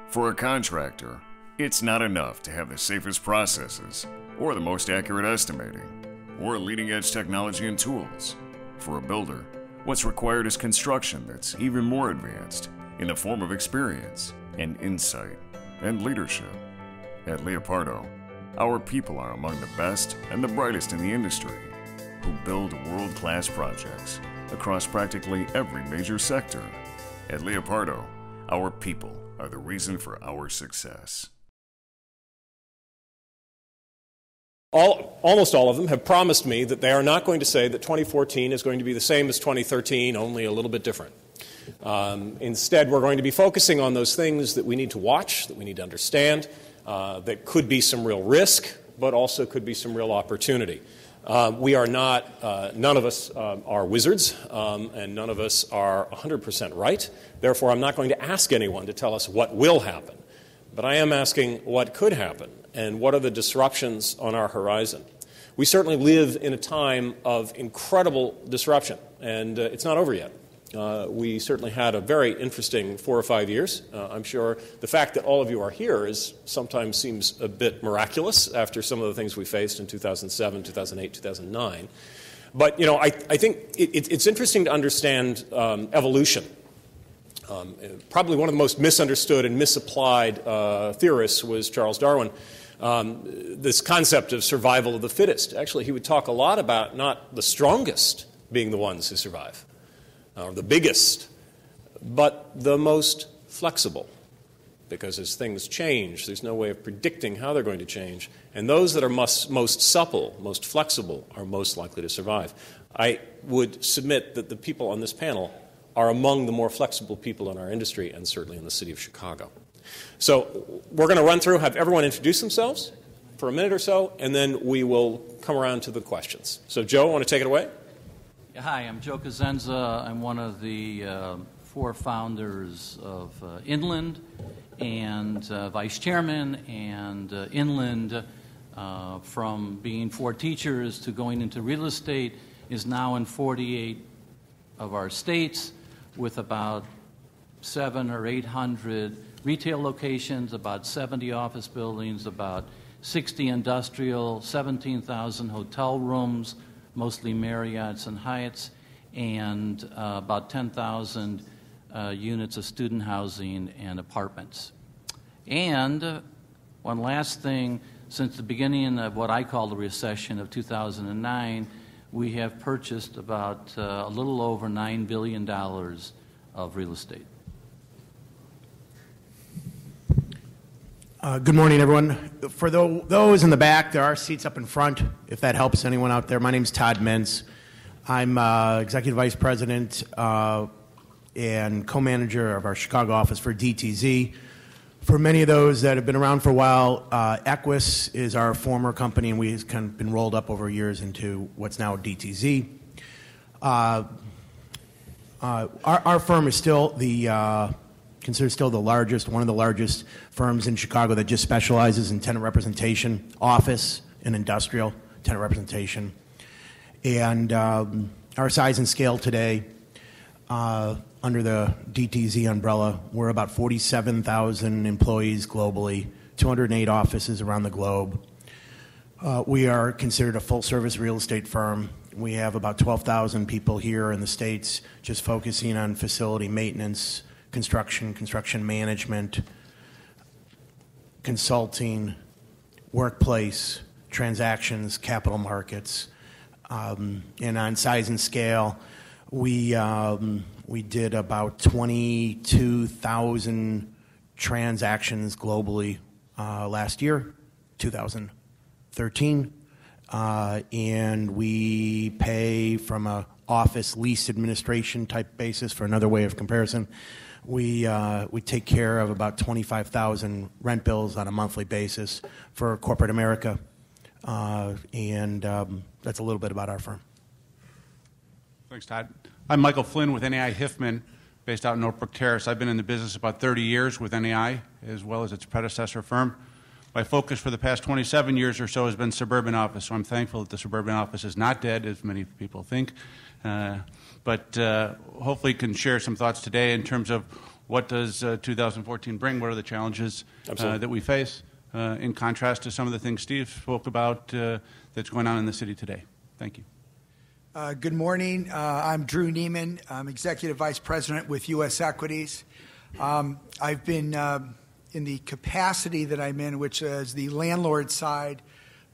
For a contractor, it's not enough to have the safest processes, or the most accurate estimating, or leading-edge technology and tools. For a builder, what's required is construction that's even more advanced in the form of experience and insight and leadership. At Leopardo, our people are among the best and the brightest in the industry, who build world-class projects across practically every major sector. At Leopardo, our people are the reason for our success. Almost all of them have promised me that they are not going to say that 2014 is going to be the same as 2013, only a little bit different. Instead, we're going to be focusing on those things that we need to watch, that we need to understand, that could be some real risk, but also could be some real opportunity. We are not, none of us are wizards, and none of us are 100% right. Therefore, I'm not going to ask anyone to tell us what will happen. But I am asking what could happen, and what are the disruptions on our horizon. We certainly live in a time of incredible disruption, and it's not over yet. We certainly had a very interesting 4 or 5 years. I'm sure the fact that all of you are here sometimes seems a bit miraculous after some of the things we faced in 2007, 2008, 2009. But, I think it's interesting to understand evolution. Probably one of the most misunderstood and misapplied theorists was Charles Darwin. This concept of survival of the fittest. Actually, he would talk a lot about not the strongest being the ones who survive, or the biggest, but the most flexible. Because as things change, there's no way of predicting how they're going to change. And those that are most supple, most flexible, are most likely to survive. I would submit that the people on this panel are among the more flexible people in our industry, and certainly in the city of Chicago. So we're going to run through, have everyone introduce themselves for a minute or so, and then we will come around to the questions. So Joe, want to take it away? Yeah, hi, I'm Joe Cosenza. I'm one of the 4 founders of Inland, and vice chairman, and Inland, from being 4 teachers to going into real estate, is now in 48 of our states, with about 700 or 800 retail locations, about 70 office buildings, about 60 industrial, 17,000 hotel rooms, mostly Marriotts and Hyatts, and about 10,000 units of student housing and apartments. And one last thing, since the beginning of what I call the recession of 2009, we have purchased about a little over $9 billion of real estate. Good morning, everyone. For those in the back, there are seats up in front, if that helps anyone out there. My name is Todd Mintz. I'm Executive Vice President and co-manager of our Chicago office for DTZ. For many of those that have been around for a while, Equus is our former company, and we've kind of been rolled up over years into what's now DTZ. Our firm is still considered still the largest, one of the largest firms in Chicago that just specializes in tenant representation, office and industrial tenant representation. And our size and scale today, under the DTZ umbrella, we're about 47,000 employees globally, 208 offices around the globe. We are considered a full-service real estate firm. We have about 12,000 people here in the States just focusing on facility maintenance, construction management, consulting, workplace, transactions, capital markets. And on size and scale, we did about 22,000 transactions globally last year, 2013. And we pay from a office lease administration type basis, for another way of comparison. We take care of about 25,000 rent bills on a monthly basis for corporate America. And that's a little bit about our firm. Thanks, Todd. I'm Michael Flynn with NAI Hiffman, based out in Northbrook Terrace. I've been in the business about 30 years with NAI, as well as its predecessor firm. My focus for the past 27 years or so has been suburban office, so I'm thankful that the suburban office is not dead, as many people think. But hopefully can share some thoughts today in terms of what does 2014 bring? What are the challenges that we face? In contrast to some of the things Steve spoke about that's going on in the city today. Thank you. Good morning. I'm Drew Neiman. I'm Executive Vice President with U.S. Equities. I've been in the capacity that I'm in, which is the landlord side,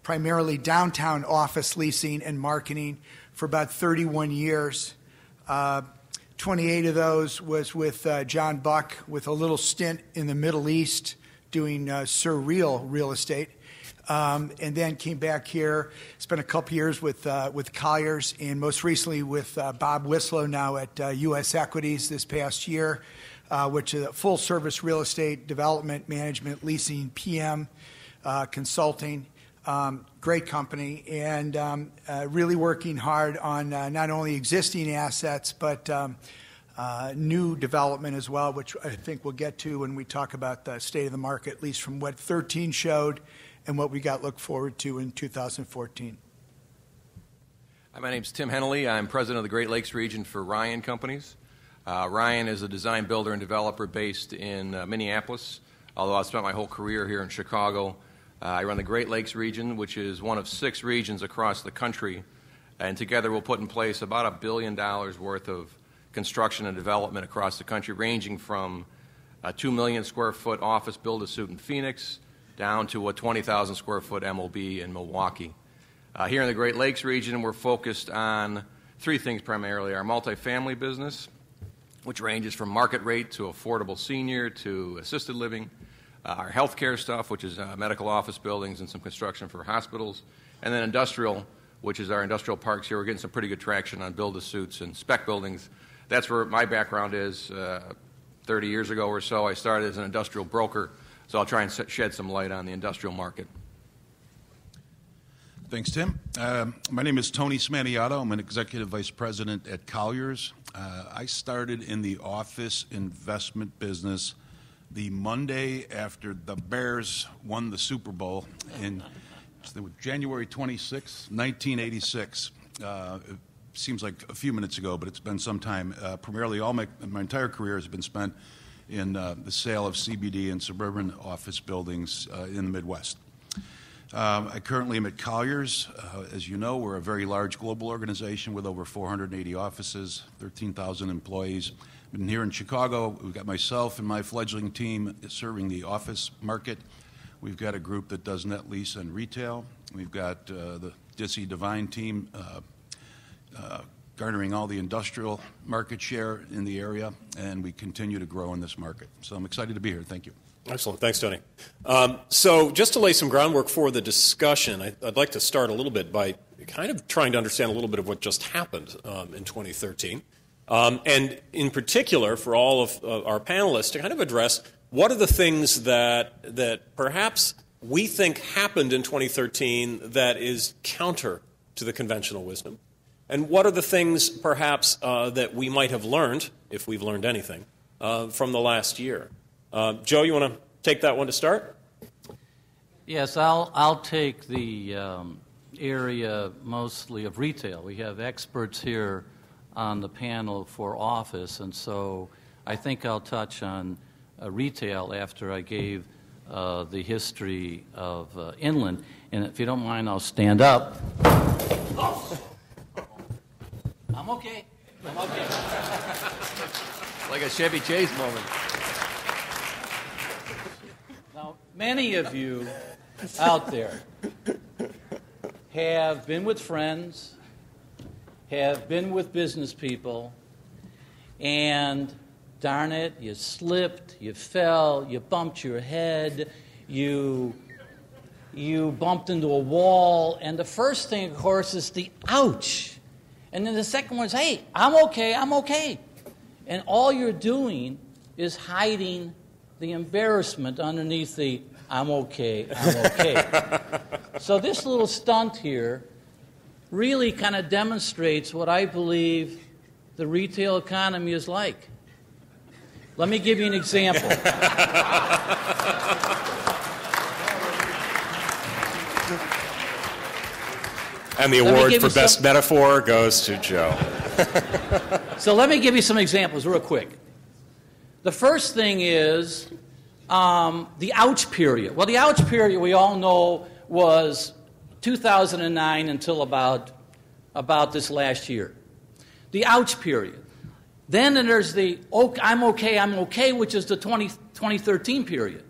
primarily downtown office leasing and marketing, for about 31 years. 28 of those was with John Buck, with a little stint in the Middle East doing surreal real estate. And then came back here, spent a couple years with Colliers, and most recently with Bob Wislow now at U.S. Equities this past year, which is a full-service real estate development, management, leasing, PM, consulting. Great company, and really working hard on not only existing assets, but new development as well, which I think we'll get to when we talk about the state of the market, at least from what 13 showed and what we got look forward to in 2014. Hi, my name is Tim Hennelly. I'm president of the Great Lakes region for Ryan Companies. Ryan is a design builder and developer based in Minneapolis, although I've spent my whole career here in Chicago. I run the Great Lakes region, which is one of 6 regions across the country, and together we'll put in place about $1 billion worth of construction and development across the country, ranging from a 2 million square foot office build-to-suit in Phoenix down to a 20,000 square foot MOB in Milwaukee. Here in the Great Lakes region, we're focused on 3 things primarily: our multifamily business, which ranges from market rate to affordable senior to assisted living; our healthcare stuff, which is medical office buildings and some construction for hospitals; and then industrial, which is our industrial parks here. We're getting some pretty good traction on build-to-suits and spec buildings. That's where my background is. 30 years ago or so, I started as an industrial broker, so I'll try and shed some light on the industrial market. Thanks, Tim. My name is Tony Smaniato. I'm an executive vice president at Colliers. I started in the office investment business the Monday after the Bears won the Super Bowl in January 26, 1986. It seems like a few minutes ago, but it's been some time. Primarily, my entire career has been spent in the sale of CBD and suburban office buildings in the Midwest. I currently am at Colliers. As you know, we're a very large global organization with over 480 offices, 13,000 employees. Been here in Chicago. We've got myself and my fledgling team serving the office market. We've got a group that does net lease and retail. We've got the Dissy Divine team garnering all the industrial market share in the area, and we continue to grow in this market. So I'm excited to be here. Thank you. Excellent. Thanks, Tony. So just to lay some groundwork for the discussion, I'd like to start a little bit by kind of trying to understand a little bit of what just happened in 2013. And in particular, for all of our panelists, to kind of address what are the things that perhaps we think happened in 2013 that is counter to the conventional wisdom, and what are the things perhaps that we might have learned, if we've learned anything, from the last year. Joe, you want to take that one to start? Yes, I'll take the area mostly of retail. We have experts here on the panel for office, and so I think I'll touch on retail after I gave the history of Inland. And if you don't mind, I'll stand up. I'm okay. I'm okay. Like a Chevy Chase moment. Now, many of you out there have been with friends, have been with business people, and darn it, you slipped, you fell, you bumped your head, you bumped into a wall, and the first thing, of course, is the ouch. And then the second one is, hey, I'm okay, I'm okay. And all you're doing is hiding the embarrassment underneath the I'm okay, I'm okay. So this little stunt here really kind of demonstrates what I believe the retail economy is like. Let me give you an example. And the award for best metaphor goes to Joe. So let me give you some examples real quick. The first thing is the ouch period. Well, the ouch period we all know was 2009 until about this last year. The ouch period. Then there's the I'm okay, which is the 2013 period.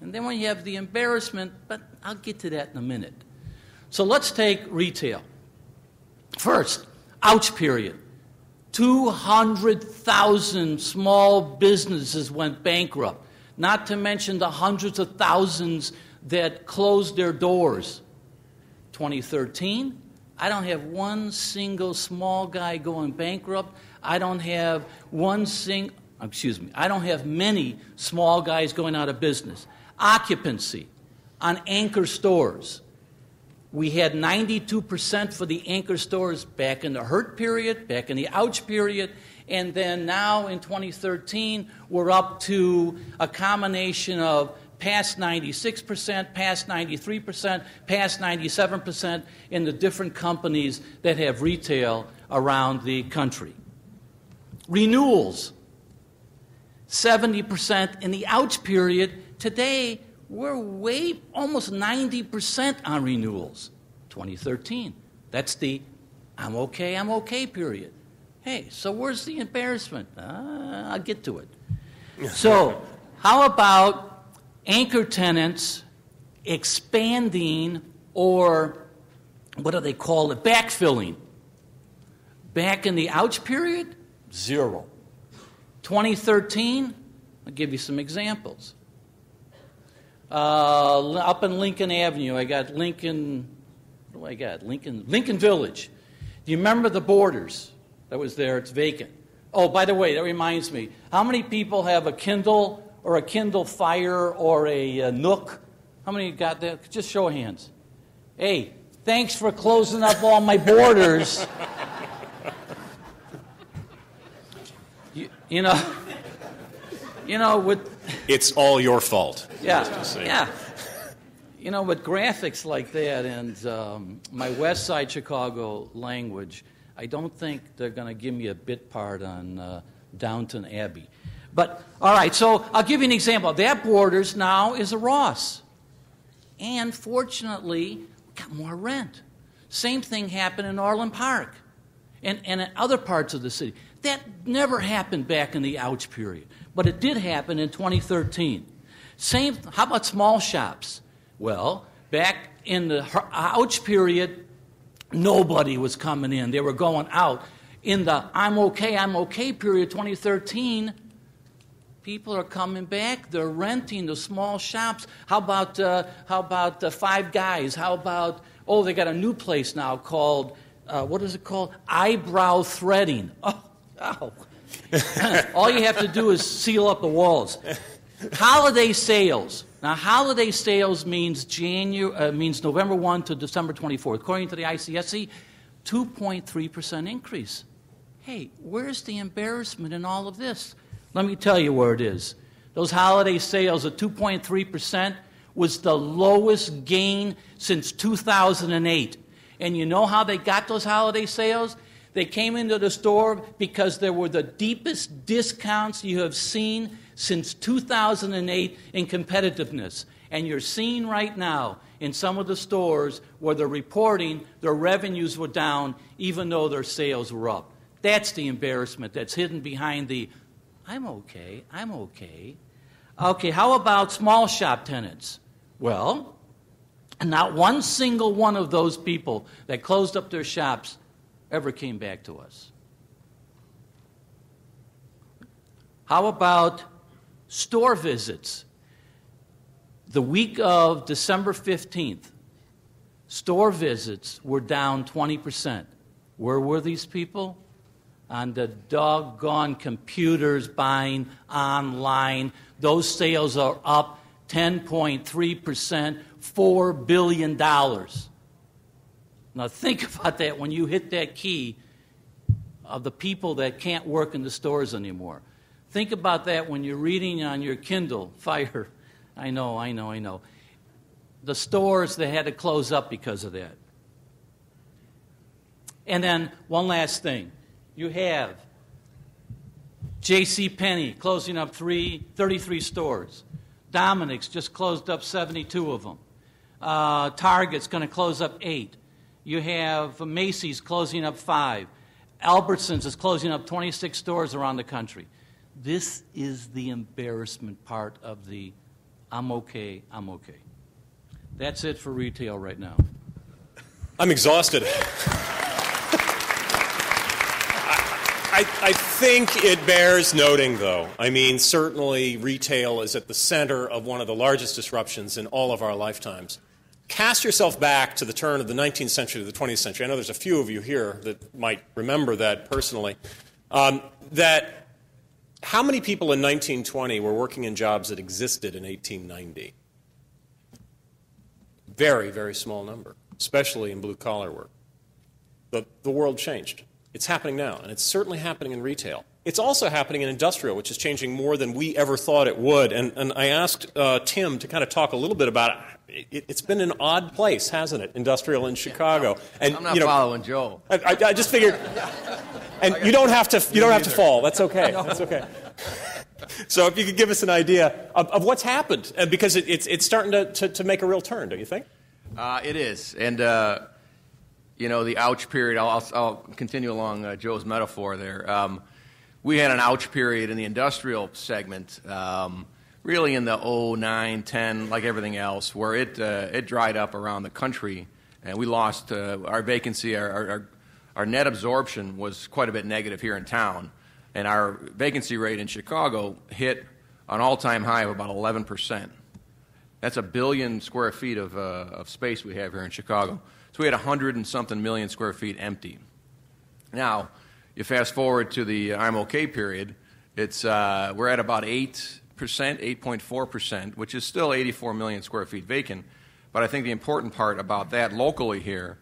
And then when you have the embarrassment, but I'll get to that in a minute. So let's take retail. First, ouch period. 200,000 small businesses went bankrupt, not to mention the hundreds of thousands that closed their doors. 2013, I don't have one single small guy going bankrupt. I don't have many small guys going out of business. Occupancy on anchor stores. We had 92% for the anchor stores back in the hurt period, back in the ouch period, and then now in 2013, we're up to a combination of past 96%, past 93%, past 97% in the different companies that have retail around the country. Renewals, 70% in the ouch period. Today, we're almost 90% on renewals. 2013. That's the I'm okay period. Hey, so where's the embarrassment? I'll get to it. So, how about anchor tenants expanding, or what do they call it, backfilling? Back in the ouch period, 0. 2013, I'll give you some examples. Up in Lincoln Avenue, I got Lincoln Village. Do you remember the Borders that was there? It's vacant. Oh, by the way, that reminds me. How many people have a Kindle or a Kindle Fire or a Nook? How many got that? Just show of hands. Hey, thanks for closing up all my Borders. You know, with... It's all your fault. Yeah. You know, with graphics like that and my West Side Chicago language, I don't think they're going to give me a bit part on Downton Abbey. But, all right, so I'll give you an example. That Borders now is a Ross. And fortunately, we got more rent. Same thing happened in Orland Park and in other parts of the city. That never happened back in the ouch period, but it did happen in 2013. How about small shops? Well, back in the ouch period, nobody was coming in. They were going out. In the I'm okay period, 2013, people are coming back. They're renting the small shops. How about the Five Guys? How about, they got a new place now called, what is it called? Eyebrow threading. Oh. All you have to do is seal up the walls. Holiday sales. Now, holiday sales means November 1 to December 24th. According to the ICSC, 2.3% increase. Hey, where's the embarrassment in all of this? Let me tell you where it is. Those holiday sales at 2.3% was the lowest gain since 2008. And you know how they got those holiday sales? They came into the store because there were the deepest discounts you have seen since 2008 in competitiveness. And you're seeing right now in some of the stores where they're reporting their revenues were down even though their sales were up. That's the embarrassment that's hidden behind the I'm okay. Okay, how about small shop tenants? Well, not one single one of those people that closed up their shops ever came back to us. How about store visits? The week of December 15th, store visits were down 20%. Where were these people? On the doggone computers buying online. Those sales are up 10.3%, $4 billion. Now think about that when you hit that key of the people that can't work in the stores anymore. Think about that when you're reading on your Kindle Fire. I know. The stores that had to close up because of that. And then one last thing. You have J.C. Penney closing up 33 stores. Dominic's just closed up 72 of them. Target's going to close up 8. You have Macy's closing up 5. Albertsons is closing up 26 stores around the country. This is the embarrassment part of the I'm okay. That's it for retail right now. I'm exhausted. I think it bears noting, though. I mean, certainly retail is at the center of one of the largest disruptions in all of our lifetimes. Cast yourself back to the turn of the 19th century to the 20th century. I know there's a few of you here that might remember that personally. That how many people in 1920 were working in jobs that existed in 1890? Very, very small number, especially in blue-collar work. The world changed. It's happening now, and it's certainly happening in retail. It's also happening in industrial, which is changing more than we ever thought it would. And I asked Tim to kind of talk a little bit about it. It's been an odd place, hasn't it, industrial in Chicago? And I'm not following Joe. I just figured, and you don't have to fall. That's okay. That's okay. So if you could give us an idea of what's happened, because it's starting to make a real turn, don't you think? It is, and the ouch period. I'll continue along Joe's metaphor there. We had an ouch period in the industrial segment, really in the 09, 10, like everything else, where it dried up around the country, and we lost our vacancy. Our net absorption was quite a bit negative here in town, and our vacancy rate in Chicago hit an all-time high of about 11%. That's 1 billion square feet of space we have here in Chicago. So we had 100 and something million square feet empty. Now, you fast forward to the I'm okay period, we're at about 8%, 8.4%, which is still 84 million square feet vacant. But I think the important part about that locally here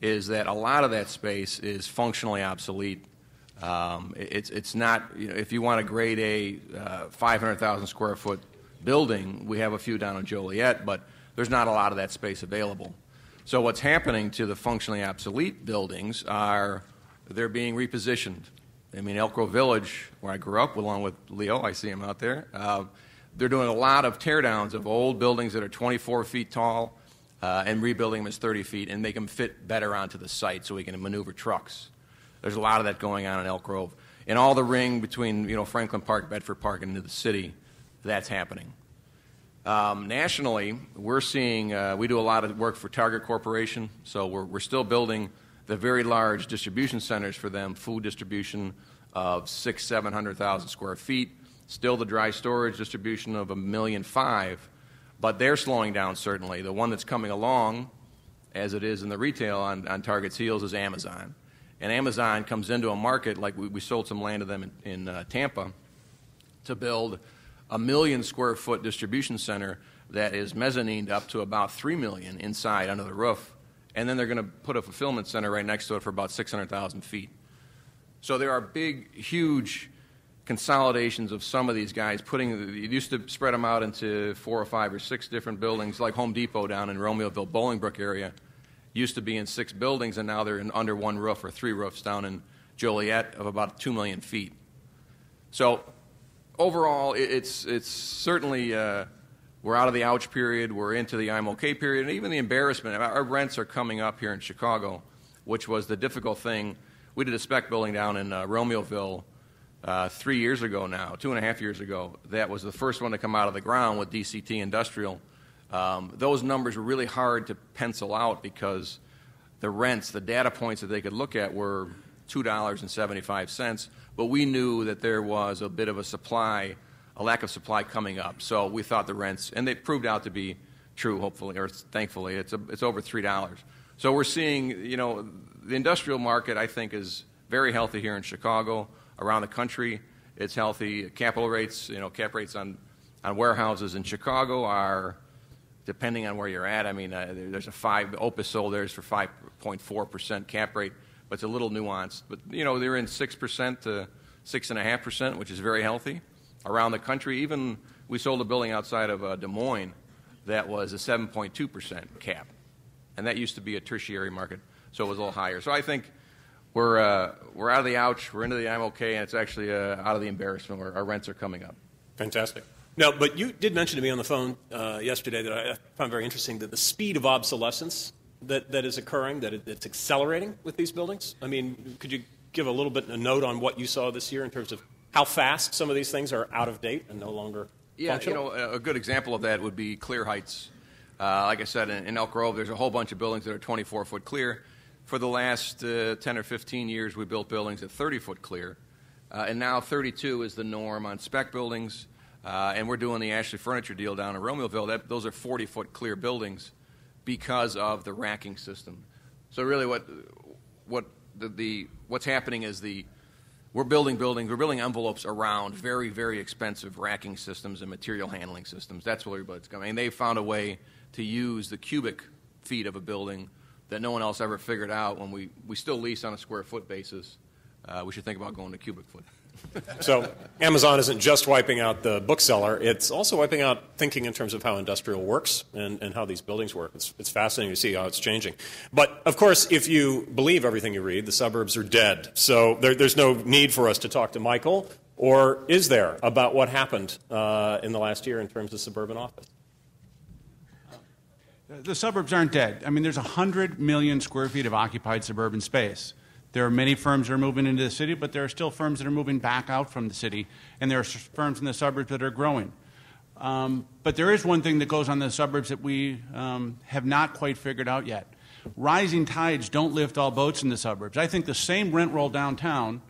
is that a lot of that space is functionally obsolete. It's not, if you want a grade A 500,000 square foot building, we have a few down in Joliet, but there's not a lot of that space available. So what's happening to the functionally obsolete buildings are they're being repositioned. I mean, Elk Grove Village, where I grew up, along with Leo, I see him out there, they're doing a lot of teardowns of old buildings that are 24 feet tall and rebuilding them as 30 feet and make them fit better onto the site so we can maneuver trucks. There's a lot of that going on in Elk Grove. And all the ring between Franklin Park, Bedford Park, and into the city, that's happening. Nationally, we're seeing, we do a lot of work for Target Corporation, so we're still building the very large distribution centers for them, food distribution of 600,000-700,000 square feet, still the dry storage distribution of 1.5 million, but they're slowing down certainly. The one that's coming along, as it is in the retail on Target's heels, is Amazon. And Amazon comes into a market, like we sold some land to them in Tampa, to build 1 million square foot distribution center that is mezzanine up to about 3 million inside under the roof. And then they're going to put a fulfillment center right next to it for about 600,000 feet. So there are big, huge consolidations of some of these guys. You used to spread them out into 4 or 5 or 6 different buildings, like Home Depot down in Romeoville, Bolingbrook area. Used to be in 6 buildings, and now they're in under 1 roof or 3 roofs down in Joliet of about 2 million feet. So overall, it's certainly we're out of the ouch period. We're into the I'm okay period, and even the embarrassment. Our rents are coming up here in Chicago, which was the difficult thing. We did a spec building down in Romeoville 3 years ago now, 2.5 years ago. That was the first one to come out of the ground with DCT Industrial. Those numbers were really hard to pencil out because the rents, the data points that they could look at were $2.75, but we knew that there was a bit of a lack of supply coming up. So we thought the rents, and they proved out to be true, hopefully, or thankfully, it's over $3. So we're seeing, the industrial market, I think, is very healthy here in Chicago. Around the country, it's healthy. Capital rates, cap rates on warehouses in Chicago are, depending on where you're at, I mean, there's Opus sold theirs for 5.4% cap rate, but it's a little nuanced. But, they're in 6% to 6.5%, which is very healthy. Around the country, even we sold a building outside of Des Moines that was a 7.2% cap. And that used to be a tertiary market, so it was a little higher. So I think we're out of the ouch, we're into the I'm okay, and it's actually out of the embarrassment where our rents are coming up. Fantastic. Now, but you did mention to me on the phone yesterday that I found very interesting that the speed of obsolescence that is occurring, that it's accelerating with these buildings. I mean, could you give a little bit a note on what you saw this year in terms of how fast some of these things are out of date and no longer functional? A good example of that would be Clear Heights. Like I said, in Elk Grove, there's a whole bunch of buildings that are 24-foot clear. For the last 10 or 15 years, we built buildings at 30-foot clear. And now 32 is the norm on spec buildings. And we're doing the Ashley Furniture deal down in Romeoville. Those are 40-foot clear buildings because of the racking system. So really what's happening is we're building buildings, we're building envelopes around very, very expensive racking systems and material handling systems. That's where it's going. And they found a way to use the cubic feet of a building that no one else ever figured out. When we still lease on a square foot basis, we should think about going to cubic foot. So Amazon isn't just wiping out the bookseller, it's also wiping out thinking in terms of how industrial works and how these buildings work. It's fascinating to see how it's changing. But, of course, if you believe everything you read, the suburbs are dead. So there's no need for us to talk to Michael, or is there, about what happened in the last year in terms of suburban office? The suburbs aren't dead. I mean, there's 100 million square feet of occupied suburban space. There are many firms that are moving into the city, but there are still firms that are moving back out from the city, and there are firms in the suburbs that are growing. But there is one thing that goes on in the suburbs that we have not quite figured out yet. Rising tides don't lift all boats in the suburbs. I think the same rent roll downtown,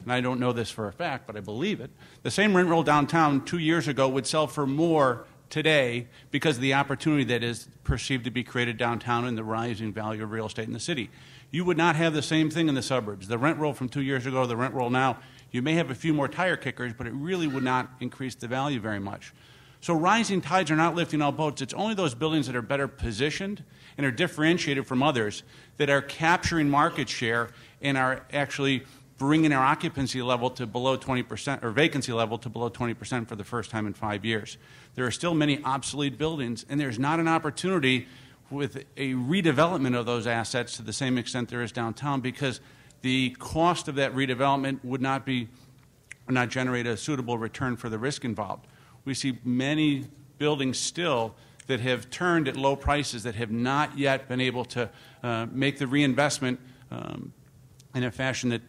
and I don't know this for a fact, but I believe it, the same rent roll downtown 2 years ago would sell for more today because of the opportunity that is perceived to be created downtown and the rising value of real estate in the city. You would not have the same thing in the suburbs. The rent roll from 2 years ago, the rent roll now, you may have a few more tire kickers, but it really would not increase the value very much. So rising tides are not lifting all boats. It's only those buildings that are better positioned and are differentiated from others that are capturing market share and are actually bringing our occupancy level to below 20%, or vacancy level to below 20% for the first time in 5 years. There are still many obsolete buildings, and there's not an opportunity with a redevelopment of those assets to the same extent there is downtown, because the cost of that redevelopment would not generate a suitable return for the risk involved. We see many buildings still that have turned at low prices that have not yet been able to make the reinvestment in a fashion that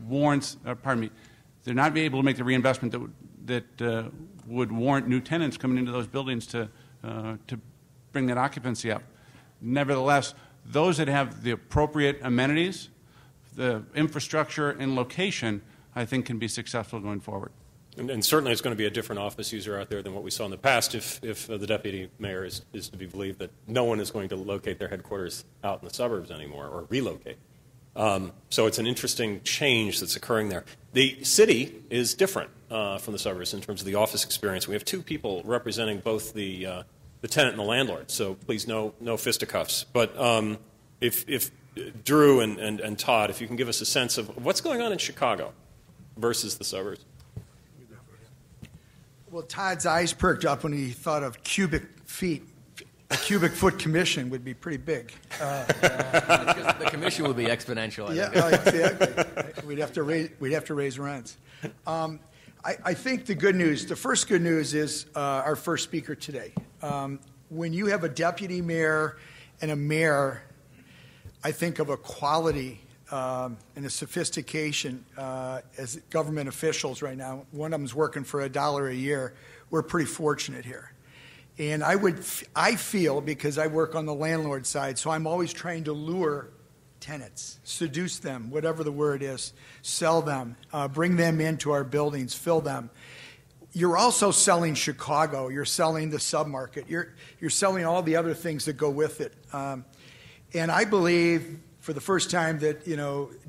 warrants, they're not able to make the reinvestment that would warrant new tenants coming into those buildings to bring that occupancy up. Nevertheless, those that have the appropriate amenities, the infrastructure and location, I think can be successful going forward. And certainly it's going to be a different office user out there than what we saw in the past if the deputy mayor is to be believed that no one is going to locate their headquarters out in the suburbs anymore or relocate. So it's an interesting change that's occurring there. The city is different from the suburbs in terms of the office experience. We have two people representing both the tenant and the landlord, so please no fisticuffs. But if Drew and Todd, if you can give us a sense of what's going on in Chicago versus the suburbs. Well, Todd's eyes perked up when he thought of cubic feet. A cubic foot commission would be pretty big. The commission would be exponential. Exactly. We'd have to raise rents. I think the first good news is our first speaker today. When you have a deputy mayor and a mayor, I think of a quality and a sophistication as government officials right now. One of them's working for $1 a year. We're pretty fortunate here. And I feel, because I work on the landlord side, so I'm always trying to lure tenants, seduce them, whatever the word is, sell them, bring them into our buildings, fill them. You're also selling Chicago. You're selling the submarket. You're selling all the other things that go with it. And I believe, for the first time, that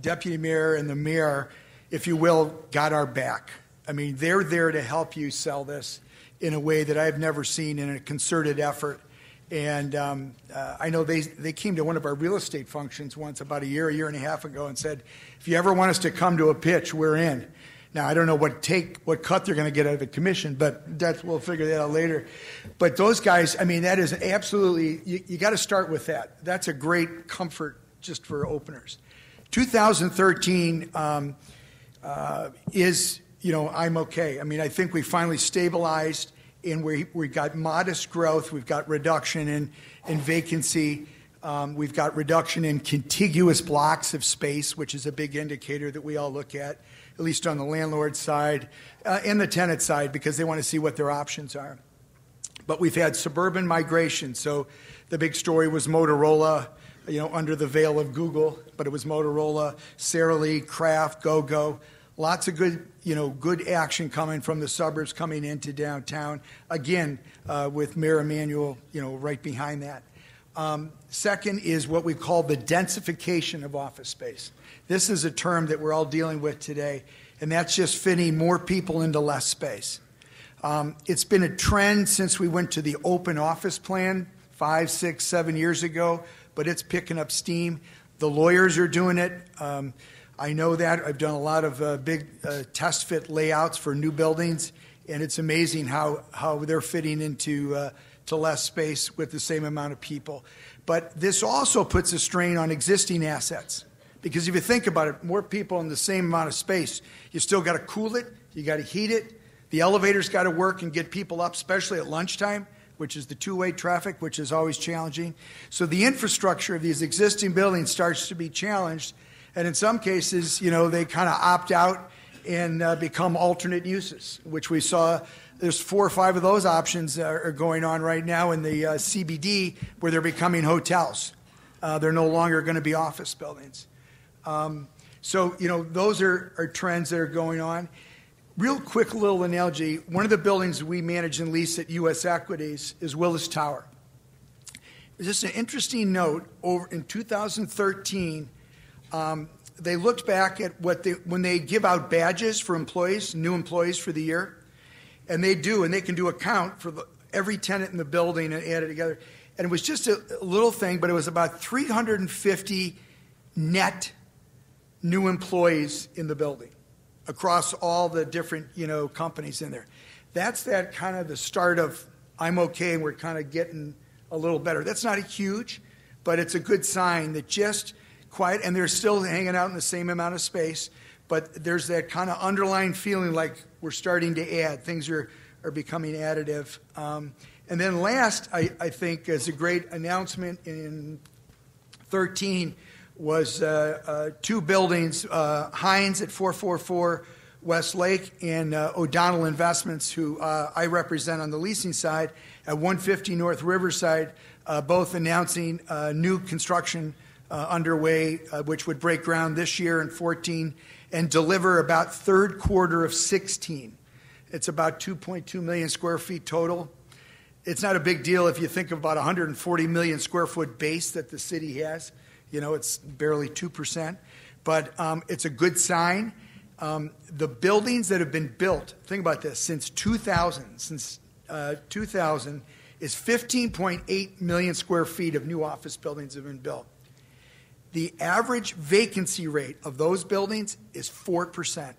deputy mayor and the mayor, if you will, got our back. I mean, they're there to help you sell this in a way that I've never seen in a concerted effort. And I know they came to one of our real estate functions once about a year and a half ago and said, if you ever want us to come to a pitch, we're in. Now, I don't know what cut they're going to get out of the commission, but we'll figure that out later. But those guys, I mean, that is absolutely, you got to start with that. That's a great comfort just for openers. 2013 is, I'm okay. I mean, I think we finally stabilized, and we got modest growth. We've got reduction in vacancy. We've got reduction in contiguous blocks of space, which is a big indicator that we all look at least on the landlord side and the tenant side, because they want to see what their options are. But we've had suburban migration. So the big story was Motorola, under the veil of Google, but it was Motorola, Sara Lee, Kraft, GoGo. Lots of good, good action coming from the suburbs coming into downtown. Again, with Mayor Emanuel, right behind that. Second is what we call the densification of office space. This is a term that we're all dealing with today, and that's just fitting more people into less space. It's been a trend since we went to the open office plan 5, 6, 7 years ago, but it's picking up steam. The lawyers are doing it. I know that. I've done a lot of big test fit layouts for new buildings, and it's amazing how they're fitting into to less space with the same amount of people. But this also puts a strain on existing assets. Because if you think about it, more people in the same amount of space, you still got to cool it, you got to heat it, the elevator's got to work and get people up, especially at lunchtime, which is the two-way traffic, which is always challenging. So the infrastructure of these existing buildings starts to be challenged, and in some cases, they kind of opt out and become alternate uses, which we saw. There's 4 or 5 of those options are going on right now in the CBD, where they're becoming hotels. They're no longer going to be office buildings. So those are trends that are going on. Real quick little analogy, one of the buildings we manage and lease at U.S. Equities is Willis Tower. Just an interesting note, over in 2013, they looked back at when they give out badges for employees, new employees for the year, and they can do a count for every tenant in the building and add it together. And it was just a little thing, but it was about 350 net new employees in the building across all the different, companies in there. That's that kind of the start of I'm okay and we're kind of getting a little better. That's not huge, but it's a good sign that just quiet, and they're still hanging out in the same amount of space, but there's that kind of underlying feeling like we're starting to add. Things are becoming additive. And then last, I think, is a great announcement in 13 was 2 buildings, Hines at 444 West Lake and O'Donnell Investments, who I represent on the leasing side, at 150 North Riverside, both announcing new construction underway, which would break ground this year in 14 and deliver about third quarter of 16. It's about 2.2 million square feet total. It's not a big deal if you think of about 140 million square foot base that the city has. It's barely 2%, but it's a good sign. The buildings that have been built, think about this, since 2000 is 15.8 million square feet of new office buildings have been built. The average vacancy rate of those buildings is 4%.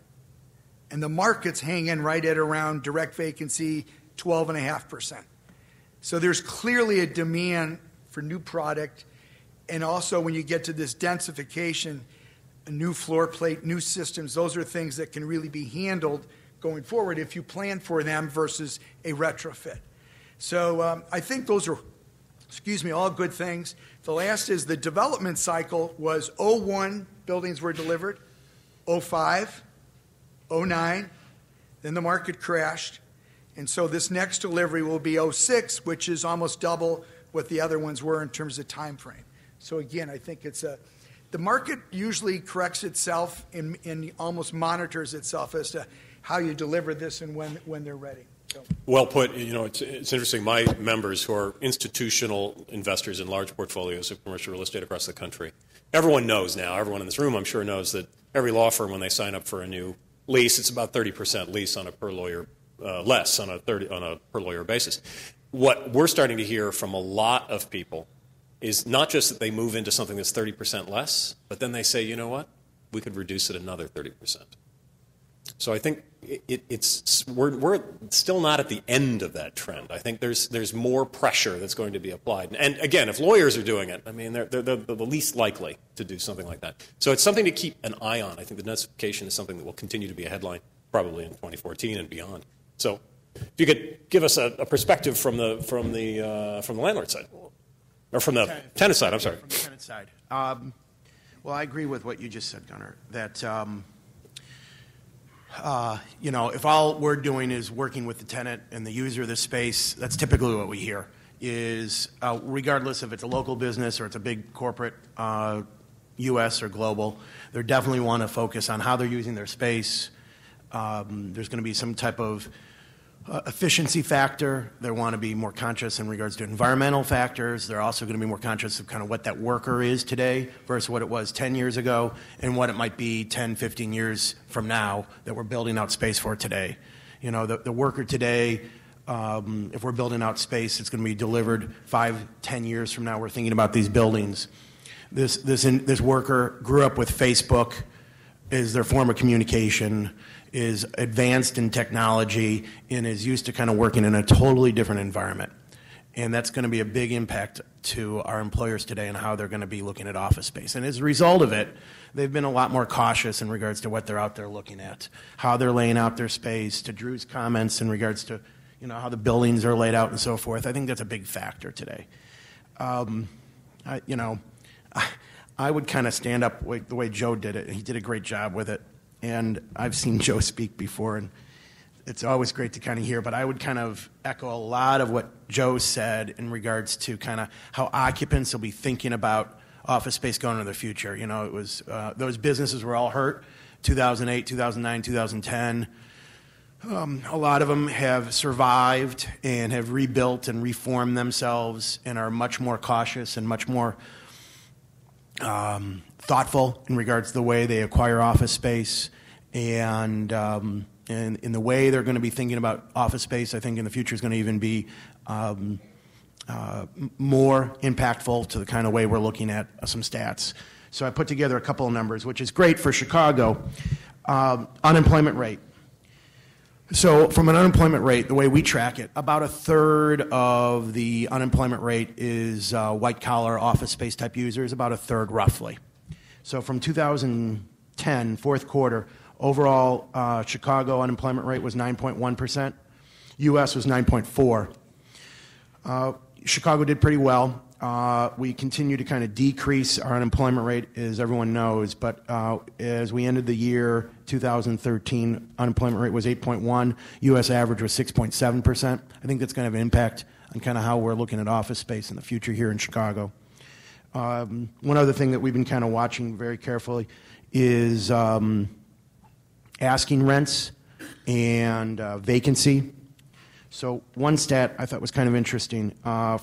And the market's hanging right at around direct vacancy 12.5%. So there's clearly a demand for new product. And also when you get to this densification, a new floor plate, new systems, those are things that can really be handled going forward if you plan for them versus a retrofit. So I think those are, all good things. The last is the development cycle was 01 buildings were delivered, 05, 09, then the market crashed. And so this next delivery will be 06, which is almost double what the other ones were in terms of time frame. So again, I think the market usually corrects itself and almost monitors itself as to how you deliver this and when they're ready. So. Well put. It's interesting. My members who are institutional investors in large portfolios of commercial real estate across the country, everyone knows now, everyone in this room I'm sure knows that every law firm, when they sign up for a new lease, it's about 30% lease on a per lawyer, less on a per lawyer basis. What we're starting to hear from a lot of people is not just that they move into something that's 30% less, but then they say, you know what, we could reduce it another 30%. So I think, we're still not at the end of that trend. I think there's more pressure that's going to be applied. And again, if lawyers are doing it, I mean, they're the least likely to do something like that. So it's something to keep an eye on. I think the notification is something that will continue to be a headline probably in 2014 and beyond. So if you could give us a perspective from the landlord side, or from the tenant side. I'm sorry. From the tenant side. Well, I agree with what you just said, Gunnar. That if all we're doing is working with the tenant and the user of the space, that's typically what we hear. Is regardless if it's a local business or it's a big corporate, U.S. or global, they definitely want to focus on how they're using their space. There's going to be some type of efficiency factor. They want to be more conscious in regards to environmental factors. They're also going to be more conscious of kind of what that worker is today versus what it was 10 years ago and what it might be 10, 15 years from now that we're building out space for today. You know, the worker today, if we're building out space, it's going to be delivered 5, 10 years from now. We're thinking about these buildings. This worker grew up with Facebook as their form of communication, is advanced in technology, and is used to kind of working in a totally different environment. And that's going to be a big impact to our employers today and how they're going to be looking at office space. And as a result of it, they've been a lot more cautious in regards to what they're out there looking at, how they're laying out their space, to Drew's comments in regards to how the buildings are laid out and so forth. I think that's a big factor today. I would kind of stand up the way Joe did it. He did a great job with it. And I've seen Joe speak before, and it's always great to kind of hear. But I would kind of echo a lot of what Joe said in regards to kind of how occupants will be thinking about office space going into the future. You know, it was those businesses were all hurt, 2008, 2009, 2010. A lot of them have survived and have rebuilt and reformed themselves and are much more cautious and much more thoughtful in regards to the way they acquire office space, and in the way they're going to be thinking about office space. I think in the future is going to even be more impactful to the kind of way we're looking at some stats. So I put together a couple of numbers, which is great for Chicago. Unemployment rate. So from an unemployment rate, the way we track it, about a third of the unemployment rate is white-collar office space type users, about a third roughly. So from 2010, fourth quarter, overall Chicago unemployment rate was 9.1%. U.S. was 9.4%. Chicago did pretty well. We continue to kind of decrease our unemployment rate, as everyone knows, but as we ended the year 2013, unemployment rate was 8.1%. U.S. average was 6.7%. I think that's going to have an impact on kind of how we're looking at office space in the future here in Chicago. One other thing that we've been kind of watching very carefully is asking rents and vacancy. So one stat I thought was kind of interesting.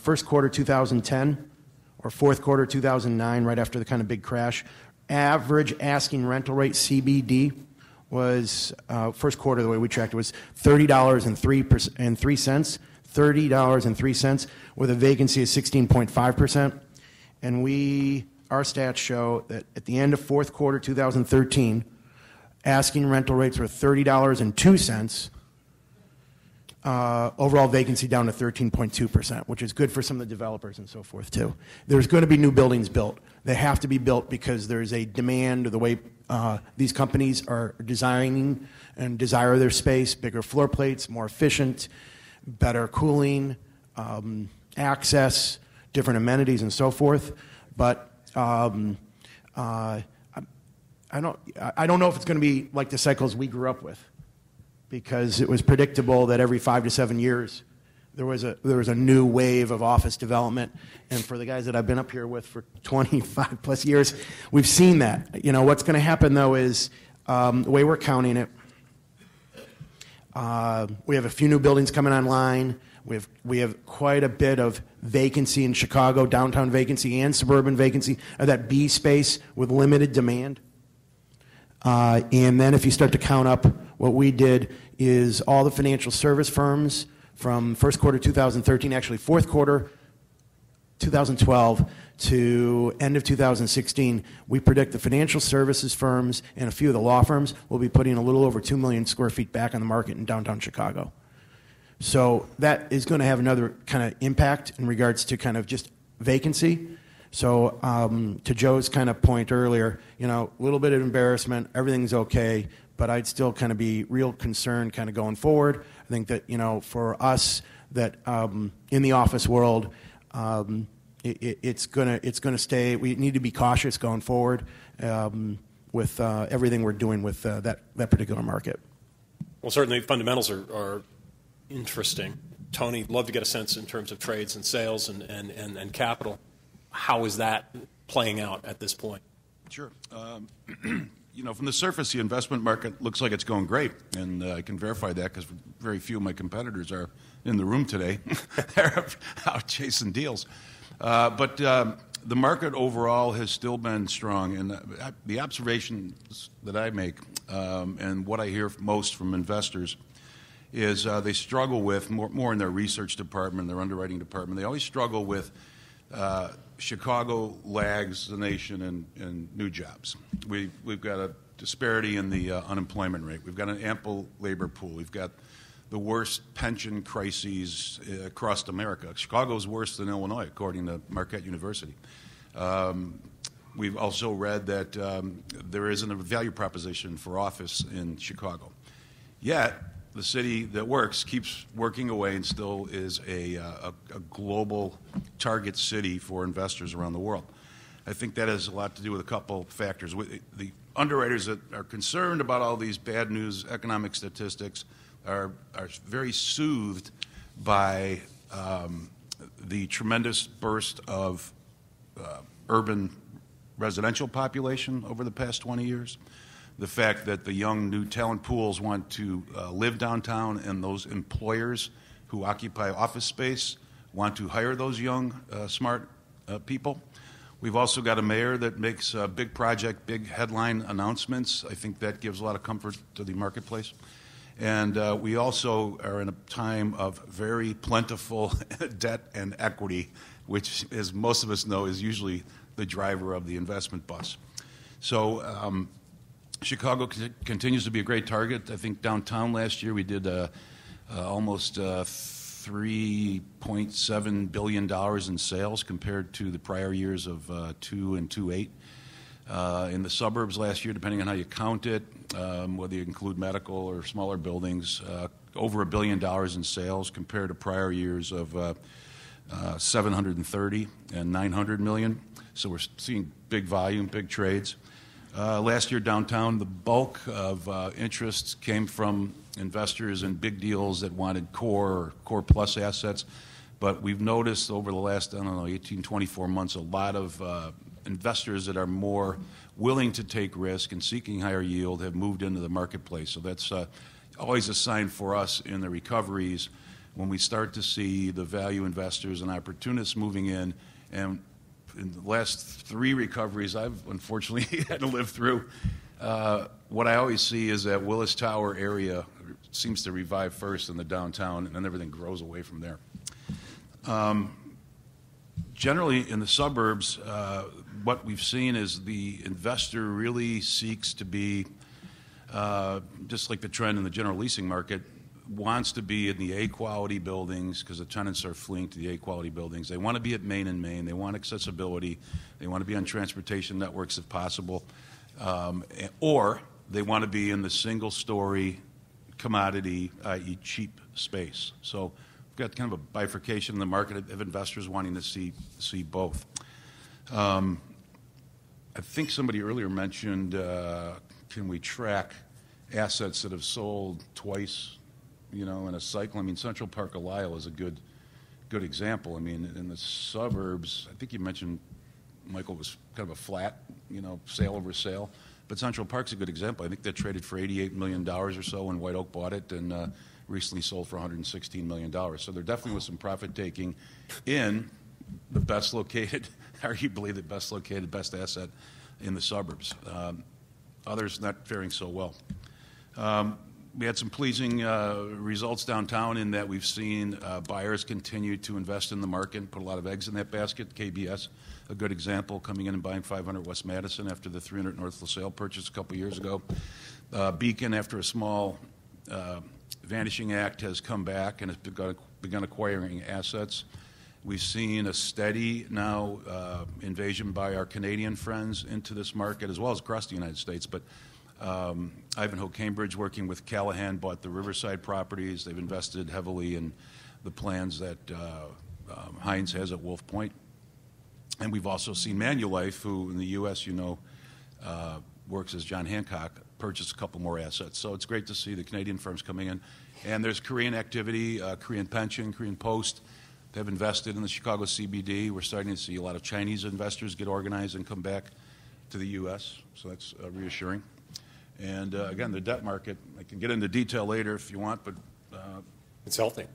First quarter 2010 or fourth quarter 2009, right after the kind of big crash, average asking rental rate, CBD, was first quarter, the way we tracked it, was $30.03, with a vacancy of 16.5%. And our stats show that at the end of fourth quarter 2013, asking rental rates were $30.02. Overall vacancy down to 13.2%, which is good for some of the developers and so forth too. There's going to be new buildings built. They have to be built because there's a demand of the way these companies are designing and desire their space, bigger floor plates, more efficient, better cooling, access, different amenities and so forth. But I don't know if it's going to be like the cycles we grew up with, because it was predictable that every 5 to 7 years there was a new wave of office development. And for the guys that I've been up here with for 25 plus years, we've seen that. You know, what's going to happen though is the way we're counting it, we have a few new buildings coming online. We have quite a bit of vacancy in Chicago, downtown vacancy and suburban vacancy, that B space with limited demand. And then if you start to count up, what we did is all the financial service firms from first quarter 2013, actually fourth quarter 2012 to end of 2016, we predict the financial services firms and a few of the law firms will be putting a little over 2 million square feet back on the market in downtown Chicago. So that is going to have another kind of impact in regards to kind of just vacancy. So to Joe's kind of point earlier, a little bit of embarrassment, everything's okay, but I'd still kind of be real concerned kind of going forward. I think that, for us that in the office world, it's gonna stay. We need to be cautious going forward with everything we're doing with that particular market. Well, certainly fundamentals are interesting. Tony, love to get a sense in terms of trades and sales and capital. How is that playing out at this point? Sure. From the surface, the investment market looks like it's going great, and I can verify that because very few of my competitors are in the room today. They're out chasing deals. But the market overall has still been strong, and the observations that I make and what I hear most from investors is they struggle with, more in their research department, their underwriting department, they always struggle with Chicago lags the nation in new jobs. We've got a disparity in the unemployment rate. We've got an ample labor pool. We've got the worst pension crises across America. Chicago's worse than Illinois, according to Marquette University. We've also read that there isn't a value proposition for office in Chicago. Yet, the city that works keeps working away and still is a global target city for investors around the world. I think that has a lot to do with a couple factors. The underwriters that are concerned about all these bad news economic statistics are very soothed by the tremendous burst of urban residential population over the past 20 years. The fact that the young new talent pools want to live downtown, and those employers who occupy office space want to hire those young, smart people. We've also got a mayor that makes big project, big headline announcements. I think that gives a lot of comfort to the marketplace. And we also are in a time of very plentiful debt and equity, which, as most of us know, is usually the driver of the investment bus. So Chicago continues to be a great target. I think downtown last year we did almost $3.7 billion in sales compared to the prior years of 2 and 2.8. In the suburbs last year, depending on how you count it, whether you include medical or smaller buildings, over $1 billion in sales compared to prior years of 730 and 900 million. So we're seeing big volume, big trades. Last year downtown, the bulk of interests came from investors in big deals that wanted core or core plus assets. But we've noticed over the last, 18, 24 months, a lot of investors that are more willing to take risk and seeking higher yield have moved into the marketplace. So that's always a sign for us in the recoveries when we start to see the value investors and opportunists moving in. And in the last 3 recoveries I've unfortunately had to live through, what I always see is that Willis Tower area seems to revive first in the downtown, and then everything grows away from there. Generally, in the suburbs, what we've seen is the investor really seeks to be, just like the trend in the general leasing market, wants to be in the A-quality buildings because the tenants are fleeing to the A-quality buildings. They want to be at Main and Main. They want accessibility. They want to be on transportation networks if possible. Or they want to be in the single-story commodity, i.e. cheap space. So we've got kind of a bifurcation in the market of investors wanting to see both. I think somebody earlier mentioned, can we track assets that have sold twice, in a cycle? I mean, Central Park of Lisle is a good example. I mean, in the suburbs, I think you mentioned, Michael, was kind of a flat, sale over sale. But Central Park's a good example. I think that traded for $88 million or so when White Oak bought it, and recently sold for $116 million. So there definitely was some profit taking in the best located, arguably the best located, best asset in the suburbs. Others not faring so well. we had some pleasing results downtown in that we've seen buyers continue to invest in the market and put a lot of eggs in that basket. KBS, a good example, coming in and buying 500 West Madison after the 300 North LaSalle purchase a couple years ago. Beacon, after a small vanishing act, has come back and has begun acquiring assets. We've seen a steady now invasion by our Canadian friends into this market, as well as across the United States. But Ivanhoe Cambridge, working with Callahan, bought the Riverside properties. They've invested heavily in the plans that Hines has at Wolf Point. And we've also seen Manulife, who in the U.S., works as John Hancock, purchase a couple more assets. So it's great to see the Canadian firms coming in. And there's Korean activity, Korean Pension, Korean Post. They've invested in the Chicago CBD. We're starting to see a lot of Chinese investors get organized and come back to the U.S., so that's reassuring. And again, the debt market, I can get into detail later if you want, but it's healthy.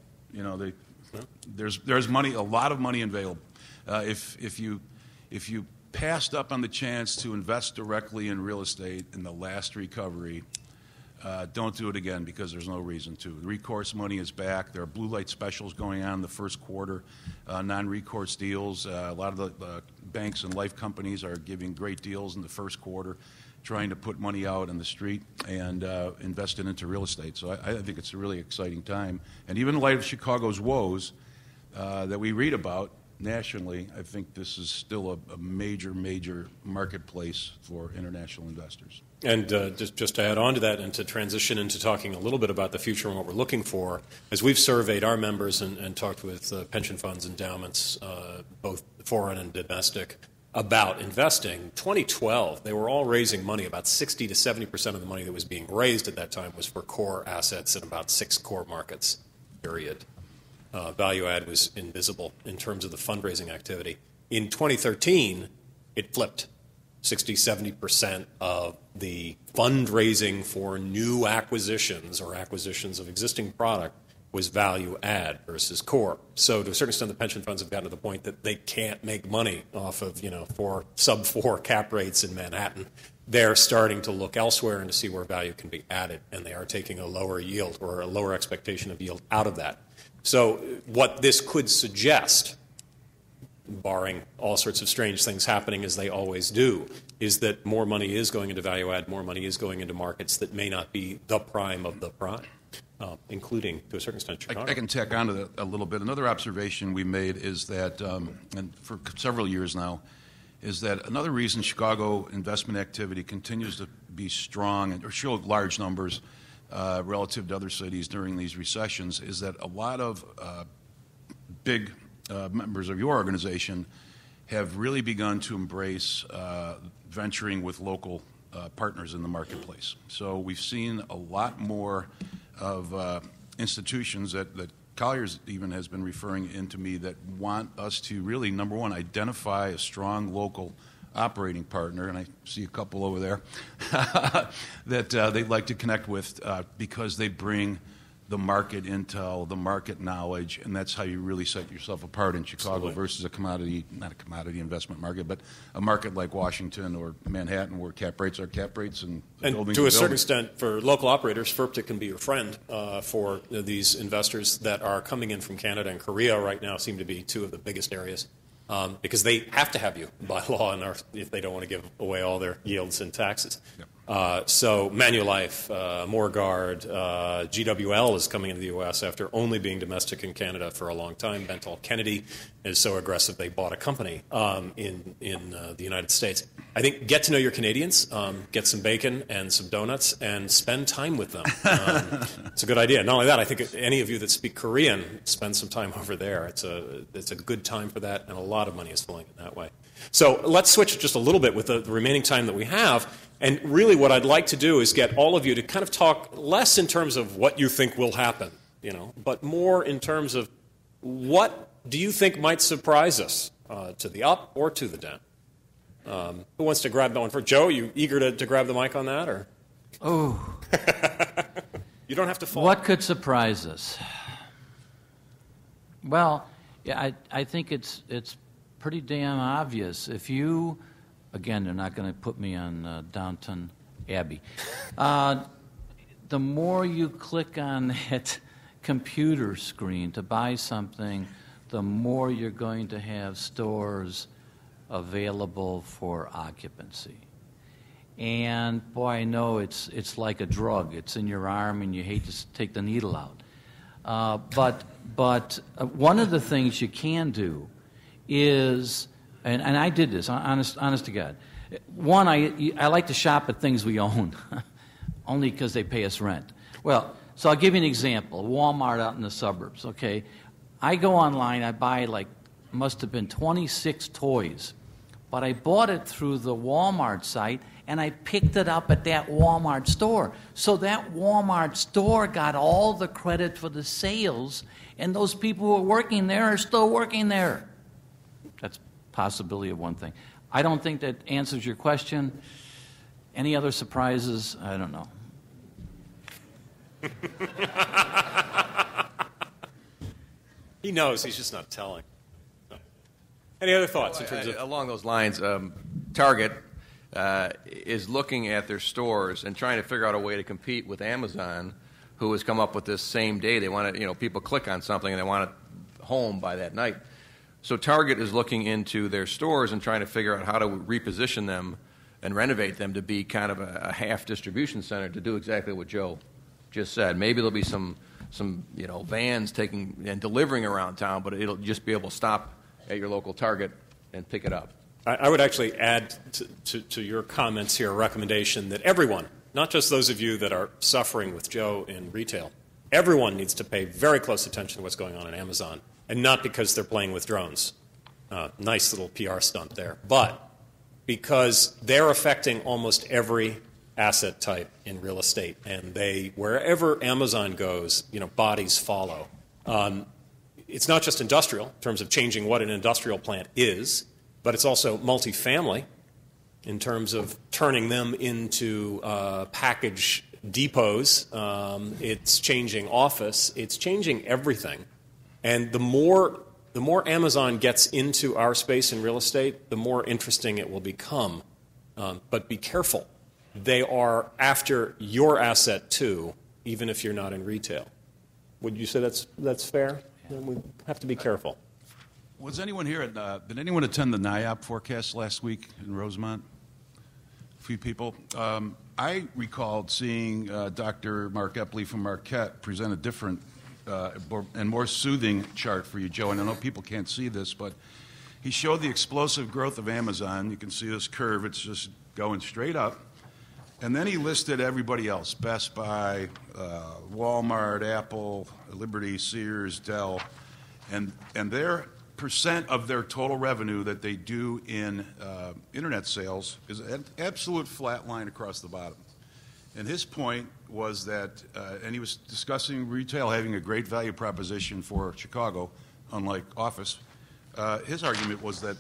There's money, a lot of money available. If you passed up on the chance to invest directly in real estate in the last recovery, don't do it again, because there's no reason to. The recourse money is back. There are blue light specials going on in the first quarter, non-recourse deals. A lot of the banks and life companies are giving great deals in the first quarter, trying to put money out on the street and invest it into real estate. So I think it's a really exciting time. And even in light of Chicago's woes that we read about nationally, I think this is still a major, major marketplace for international investors. And just to add on to that and to transition into talking a little bit about the future and what we're looking for, as we've surveyed our members and talked with pension funds, endowments, both foreign and domestic, about investing, 2012, they were all raising money. About 60 to 70% of the money that was being raised at that time was for core assets in about 6 core markets, period. Value add was invisible in terms of the fundraising activity. In 2013, it flipped. 60, 70% of the fundraising for new acquisitions or acquisitions of existing product was value add versus core. So to a certain extent, the pension funds have gotten to the point that they can't make money off of, sub-4 cap rates in Manhattan. They're starting to look elsewhere and to see where value can be added, and they are taking a lower yield or a lower expectation of yield out of that. So what this could suggest, barring all sorts of strange things happening as they always do, is that more money is going into value add, more money is going into markets that may not be the prime of the prime, including, to a certain extent, Chicago. I can tack on to that a little bit. Another observation we made is that, and for several years now, is that another reason Chicago investment activity continues to be strong or show large numbers relative to other cities during these recessions is that a lot of big members of your organization have really begun to embrace venturing with local partners in the marketplace. So we've seen a lot more of institutions that Colliers even has been referring into me that want us to really, number one, identify a strong local operating partner, and I see a couple over there, that they'd like to connect with because they bring the market intel, the market knowledge, and that's how you really set yourself apart in Chicago. Absolutely. Versus a commodity, not a commodity investment market, but a market like Washington or Manhattan where cap rates are cap rates and to a certain extent, for local operators, FERPTA can be your friend for these investors that are coming in from Canada and Korea right now seem to be 2 of the biggest areas. Because they have to have you by law if they don't want to give away all their yields and taxes. Yep. So Manulife, Morguard, GWL is coming into the U.S. after only being domestic in Canada for a long time. Bentall Kennedy is so aggressive they bought a company in the United States. I think get to know your Canadians, get some bacon and some donuts, and spend time with them. It's a good idea. Not only that, I think any of you that speak Korean, spend some time over there. It's a good time for that, and a lot of money is flowing in that way. So let's switch just a little bit with the remaining time that we have. And really what I'd like to do is get all of you to kind of talk less in terms of what you think will happen, but more in terms of what do you think might surprise us to the up or to the down. Who wants to grab that one first? Joe, you eager to grab the mic on that? Or? Oh. You don't have to fall. What could surprise us? Well, yeah, I think it's pretty damn obvious. If you, again, they're not going to put me on Downton Abbey. the more you click on that computer screen to buy something, the more you're going to have stores available for occupancy. And boy, I know it's like a drug. It's in your arm, and you hate to take the needle out. But one of the things you can do is, and I did this, honest to God. One, I like to shop at things we own, only because they pay us rent. Well, so I'll give you an example. Walmart out in the suburbs, okay? I go online, I buy must have been 26 toys, but I bought it through the Walmart site, and I picked it up at that Walmart store. So that Walmart store got all the credit for the sales, and those people who are working there are still working there. That's a possibility of one thing. I don't think that answers your question. Any other surprises? I don't know. He knows, he's just not telling. Any other thoughts in terms of... Along those lines, Target is looking at their stores and trying to figure out a way to compete with Amazon, who has come up with this same day. They want to, people click on something and they want it home by that night. So Target is looking into their stores and trying to figure out how to reposition them and renovate them to be kind of a half distribution center to do exactly what Joe just said. Maybe there'll be some vans taking and delivering around town, but it'll just be able to stop at your local Target and pick it up. I would actually add to your comments here a recommendation that everyone, not just those of you that are suffering with Joe in retail, everyone needs to pay very close attention to what's going on in Amazon, and not because they're playing with drones. Nice little PR stunt there. But because they're affecting almost every asset type in real estate, and wherever Amazon goes, bodies follow. It's not just industrial in terms of changing what an industrial plant is, but it's also multifamily in terms of turning them into package depots. It's changing office. It's changing everything. And the more Amazon gets into our space in real estate, the more interesting it will become. But be careful. They are after your asset too, even if you're not in retail. Would you say that's fair? Then we have to be careful. Was anyone here did anyone attend the NIOP forecast last week in Rosemont? A few people. I recalled seeing Dr. Mark Epley from Marquette present a different and more soothing chart for you, Joe. And I know people can't see this, but he showed the explosive growth of Amazon. You can see this curve. It's just going straight up. And then he listed everybody else, Best Buy, Walmart, Apple, Liberty, Sears, Dell, and their percent of their total revenue that they do in internet sales is an absolute flat line across the bottom. And his point was that, and he was discussing retail having a great value proposition for Chicago, unlike office. His argument was that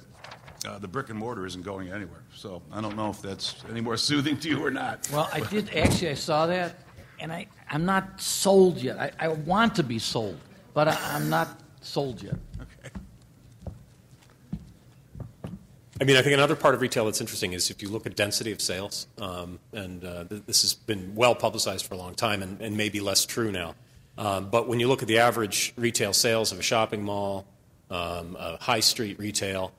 the brick and mortar isn't going anywhere. So I don't know if that's any more soothing to you or not. Well, I did actually. I saw that, and I'm not sold yet. I want to be sold, but I'm not sold yet. Okay. I mean, I think another part of retail that's interesting is if you look at density of sales, this has been well publicized for a long time and maybe less true now. But when you look at the average retail sales of a shopping mall, a high street retail,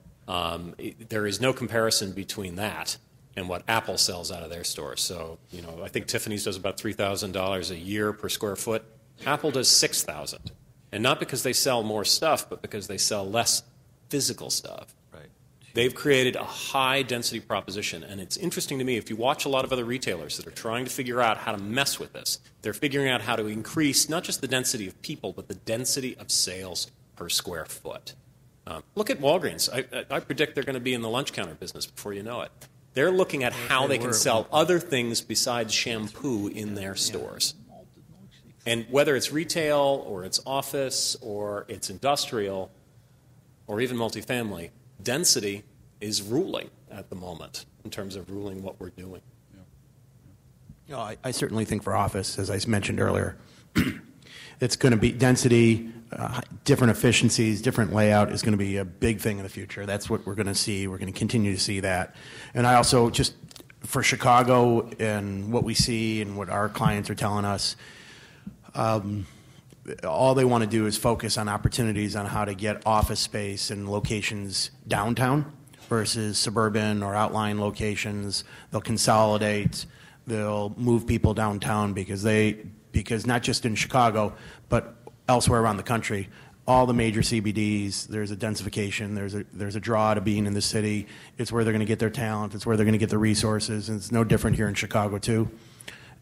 there is no comparison between that and what Apple sells out of their stores. So, I think Tiffany's does about $3,000 a year per square foot. Apple does $6,000. And not because they sell more stuff, but because they sell less physical stuff. Right. They've created a high density proposition. And it's interesting to me, if you watch a lot of other retailers that are trying to figure out how to mess with this, they're figuring out how to increase not just the density of people, but the density of sales per square foot. Look at Walgreens. I predict they're going to be in the lunch counter business before you know it. They're looking at how they can sell other things besides shampoo in their stores. And whether it's retail or it's office or it's industrial or even multifamily, density is ruling at the moment in terms of ruling what we're doing. I certainly think for office, as I mentioned earlier, it's going to be density, different efficiencies, different layout is going to be a big thing in the future. That's what we're going to see. We're going to continue to see that. And I also for Chicago and what we see and what our clients are telling us, all they want to do is focus on opportunities on how to get office space and locations downtown versus suburban or outlying locations. They'll consolidate. They'll move people downtown because not just in Chicago, but elsewhere around the country, all the major CBDs, there's a densification, there's a draw to being in the city. It's where they're going to get their talent. It's where they're going to get the resources. And it's no different here in Chicago, too.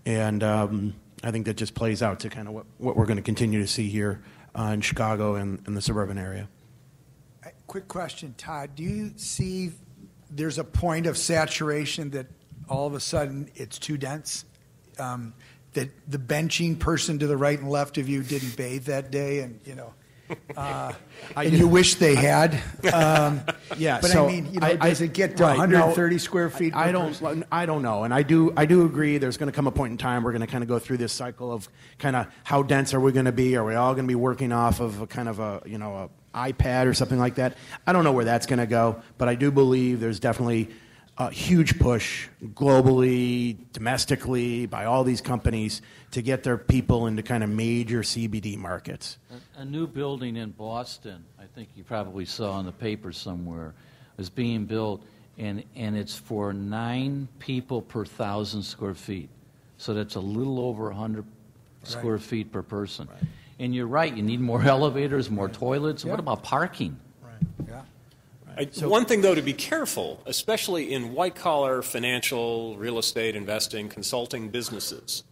And I think that just plays out to kind of what we're going to continue to see here in Chicago and in the suburban area. Quick question, Todd. Do you see there's a point of saturation that all of a sudden it's too dense? That the benching person to the right and left of you didn't bathe that day, and and you wish they had. Yeah, but so I mean, does it get to 130 square feet? I don't know, and I do agree. There's going to come a point in time we're going to kind of go through this cycle of kind of how dense are we going to be? Are we all going to be working off of a kind of a iPad or something like that? I don't know where that's going to go, but I do believe there's definitely a huge push globally, domestically, by all these companies to get their people into kind of major CBD markets. A new building in Boston, I think you probably saw in the paper somewhere, is being built, and it's for 9 people per 1,000 square feet. So that's a little over 100 square feet per person. Right. And you're right, you need more elevators, more toilets. What about parking? One thing, though, to be careful, especially in white-collar financial, real estate, investing, consulting businesses,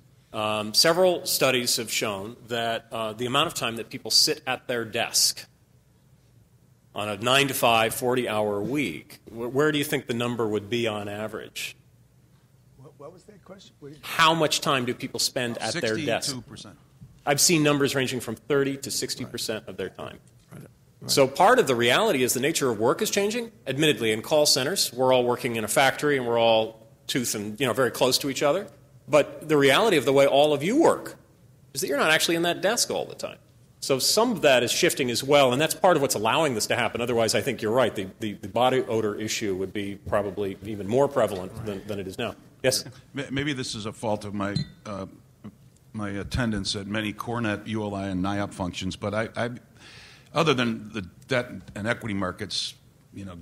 several studies have shown that the amount of time that people sit at their desk on a 9 to 5, 40-hour week, where do you think the number would be on average? What was that question? How much time do people spend at their desk? 62%. I've seen numbers ranging from 30 to 60% of their time. So part of the reality is the nature of work is changing. Admittedly, in call centers, we're all working in a factory and we're all very close to each other. But the reality of the way all of you work is that you're not actually in that desk all the time. So some of that is shifting as well, and that's part of what's allowing this to happen. Otherwise, I think you're right. The body odor issue would be probably even more prevalent than it is now. Yes? Maybe this is a fault of my attendance at many Cornet, ULI, and NIOP functions, but I other than the debt and equity markets,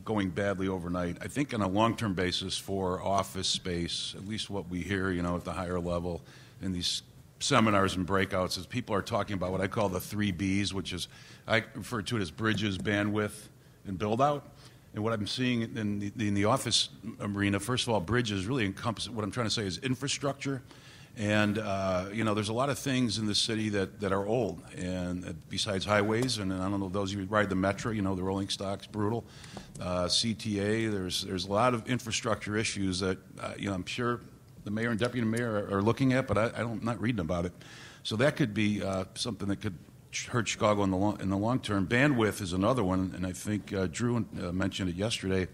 going badly overnight, I think on a long-term basis for office space, at least what we hear, at the higher level in these seminars and breakouts, is people are talking about what I call the 3 Bs, which is, I refer to it as bridges, bandwidth, and build-out. And what I'm seeing in the office arena, first of all, bridges really encompass, what I'm trying to say is infrastructure. And, there's a lot of things in the city that are old, and besides highways, and I don't know, those of you who ride the Metro, the rolling stock's brutal. CTA, there's a lot of infrastructure issues that, I'm sure the mayor and deputy mayor are looking at, but I'm not reading about it. So that could be something that could hurt Chicago in the long term. Bandwidth is another one, and I think Drew mentioned it yesterday.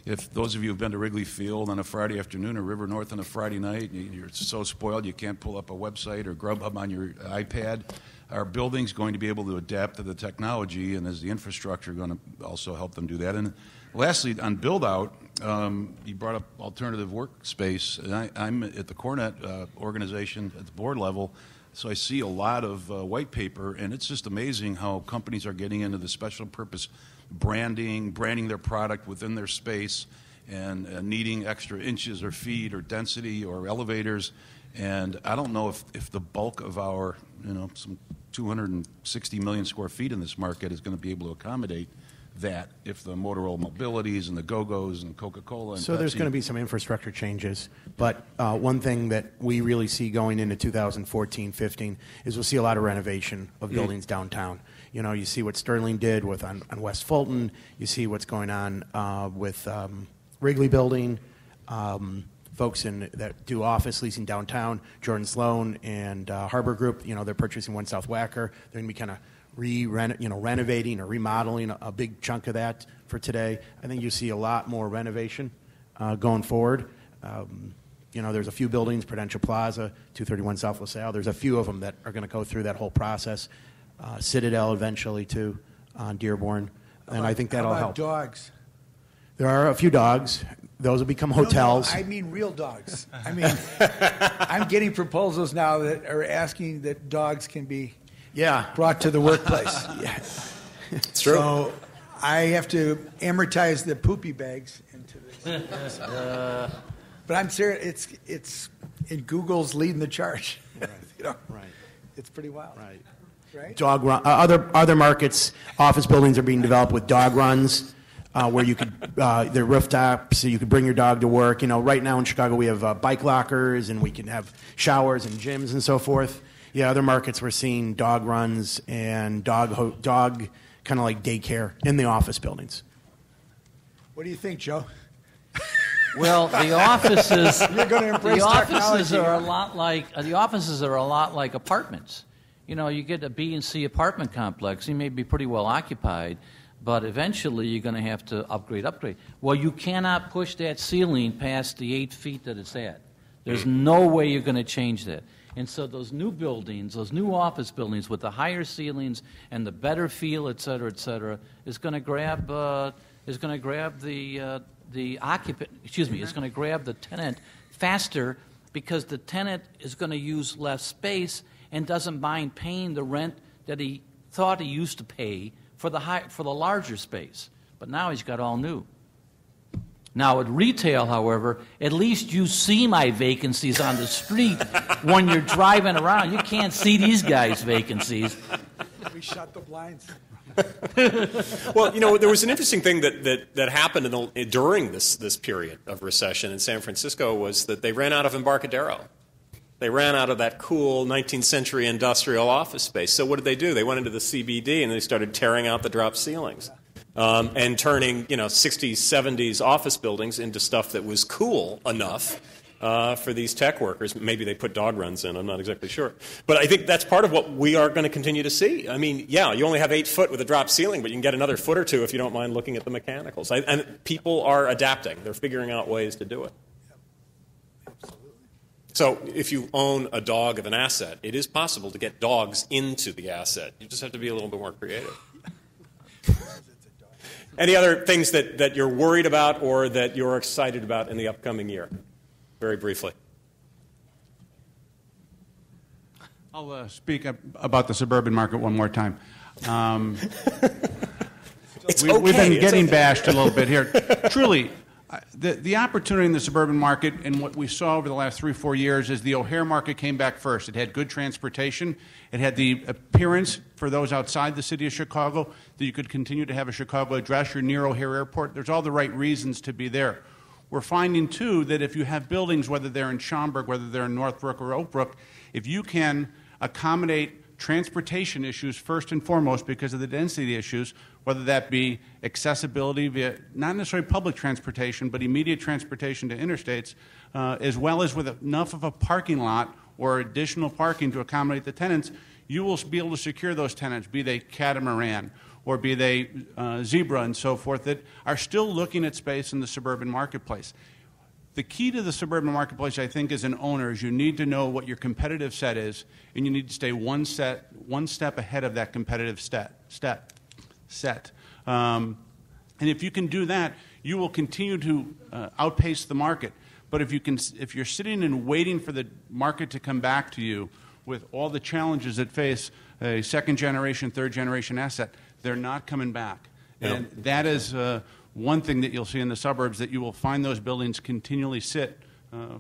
If those of you who've been to Wrigley Field on a Friday afternoon or River North on a Friday night, you're so spoiled you can't pull up a website or Grubhub on your iPad. Our building's going to be able to adapt to the technology, and is the infrastructure going to also help them do that? And lastly, on build-out, you brought up alternative workspace, and I'm at the Cornet organization at the board level, so I see a lot of white paper, and it's just amazing how companies are getting into the special purpose branding their product within their space, and needing extra inches or feet or density or elevators. And I don't know if the bulk of our, some 260 million square feet in this market is going to be able to accommodate that, if the Motorola Mobilities and the Go-Go's and Coca-Cola and So there's going to be some infrastructure changes, but one thing that we really see going into 2014-15 is we'll see a lot of renovation of buildings downtown. You see what Sterling did on West Fulton. You see what's going on with Wrigley Building. Folks that do office leasing downtown, Jordan Sloan and Harbor Group, they're purchasing One South Wacker. They're going to be kind of renovating or remodeling a big chunk of that for today. I think you see a lot more renovation going forward. There's a few buildings, Prudential Plaza, 231 South LaSalle. There's a few of them that are going to go through that whole process. Citadel eventually, too, on Dearborn. And I think that'll help. Dogs? There are a few dogs. Those will become hotels. No, I mean real dogs. I mean, I'm getting proposals now that are asking that dogs can be brought to the workplace. It's true. So I have to amortize the poopy bags into this. But I'm serious. It's in Google's leading the charge. Right. Right. It's pretty wild. Right. Dog run. Other markets, office buildings are being developed with dog runs, where you could they're rooftops, so you could bring your dog to work. Right now in Chicago we have bike lockers, and we can have showers and gyms and so forth. Yeah, other markets we're seeing dog runs and dog kind of like daycare in the office buildings. What do you think, Joe? Well, the offices You're going to embrace the offices technology. are a lot like apartments. You get a B and C apartment complex, you may be pretty well occupied, but eventually you're going to have to upgrade. Well, you cannot push that ceiling past the 8 feet that it's at. There's no way you're going to change that. And so those new buildings, those new office buildings with the higher ceilings and the better feel, et cetera, is going to grab the occupant. It's going to grab the tenant faster because the tenant is going to use less space and doesn't mind paying the rent that he thought he used to pay for the larger space. But now he's got all new. Now, at retail, however, at least you see my vacancies on the street when you're driving around. You can't see these guys' vacancies. We shut the blinds. Well, there was an interesting thing that happened during this period of recession in San Francisco was that they ran out of Embarcadero. They ran out of that cool 19th century industrial office space. So what did they do? They went into the CBD and they started tearing out the drop ceilings. And turning, 60s, 70s office buildings into stuff that was cool enough for these tech workers. Maybe they put dog runs in, I'm not exactly sure. But I think that's part of what we are going to continue to see. I mean, you only have 8 foot with a drop ceiling, but you can get another foot or two if you don't mind looking at the mechanicals. And people are adapting. They're figuring out ways to do it. So if you own a dog of an asset, it is possible to get dogs into the asset. You just have to be a little bit more creative. Any other things that you're worried about or that you're excited about in the upcoming year? Very briefly. I'll speak about the suburban market one more time. We've been getting bashed a little bit here. Truly, the opportunity in the suburban market and what we saw over the last 3-4 years is the O'Hare market came back first. It had good transportation. It had the appearance for those outside the city of Chicago that you could continue to have a Chicago address. You're near O'Hare Airport. There's all the right reasons to be there. We're finding, too, that if you have buildings, whether they're in Schaumburg, whether they're in Northbrook or Oakbrook, if you can accommodate transportation issues first and foremost because of the density issues, whether that be accessibility via not necessarily public transportation, but immediate transportation to interstates, as well as with enough of a parking lot or additional parking to accommodate the tenants, you will be able to secure those tenants, be they catamaran or be they zebra and so forth, that are still looking at space in the suburban marketplace. The key to the suburban marketplace, I think, as an owner, is you need to know what your competitive set is, and you need to stay one step ahead of that competitive set. And if you can do that, you will continue to outpace the market. But if you're sitting and waiting for the market to come back to you with all the challenges that face a second-generation, third-generation asset, they're not coming back. No. And that is one thing that you'll see in the suburbs, that you will find those buildings continually sit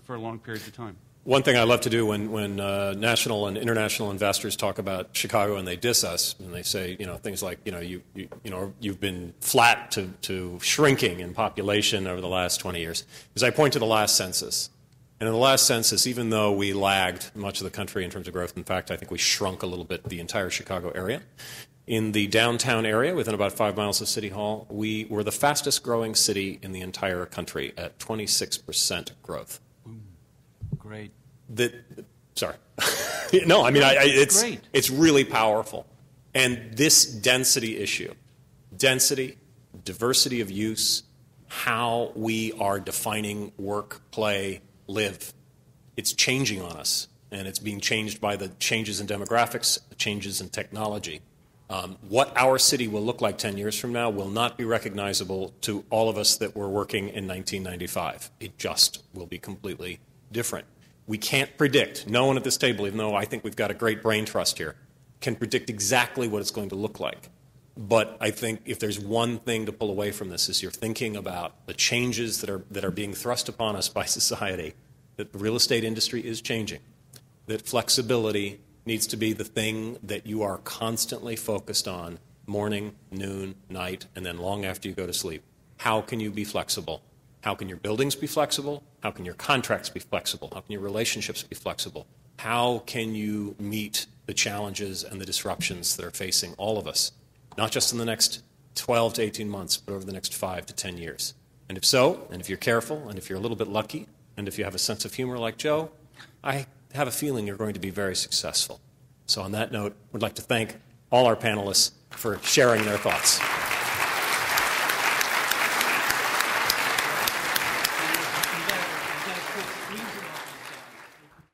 for long periods of time. One thing I love to do when national and international investors talk about Chicago and they diss us and they say things like you've been flat to shrinking in population over the last 20 years, is I point to the last census. And in the last census, even though we lagged much of the country in terms of growth, in fact, I think we shrunk a little bit the entire Chicago area. In the downtown area, within about 5 miles of City Hall, we were the fastest growing city in the entire country at 26% growth. Great. Sorry. No, I mean, Great. it's really powerful. And this density issue, diversity of use, how we are defining work, play, live, it's changing on us. And it's being changed by the changes in demographics, changes in technology. What our city will look like 10 years from now will not be recognizable to all of us that were working in 1995. It just will be completely different. We can't predict. No one at this table, even though I think we've got a great brain trust here, can predict exactly what it's going to look like. But I think if there's one thing to pull away from this is you're thinking about the changes that are being thrust upon us by society, that the real estate industry is changing, that flexibility needs to be the thing that you are constantly focused on morning, noon, night, and then long after you go to sleep. How can you be flexible? How can your buildings be flexible? How can your contracts be flexible? How can your relationships be flexible? How can you meet the challenges and the disruptions that are facing all of us, not just in the next 12 to 18 months, but over the next 5 to 10 years? And if so, and if you're careful, and if you're a little bit lucky, and if you have a sense of humor like Joe, I have a feeling you're going to be very successful. So on that note, I would like to thank all our panelists for sharing their thoughts.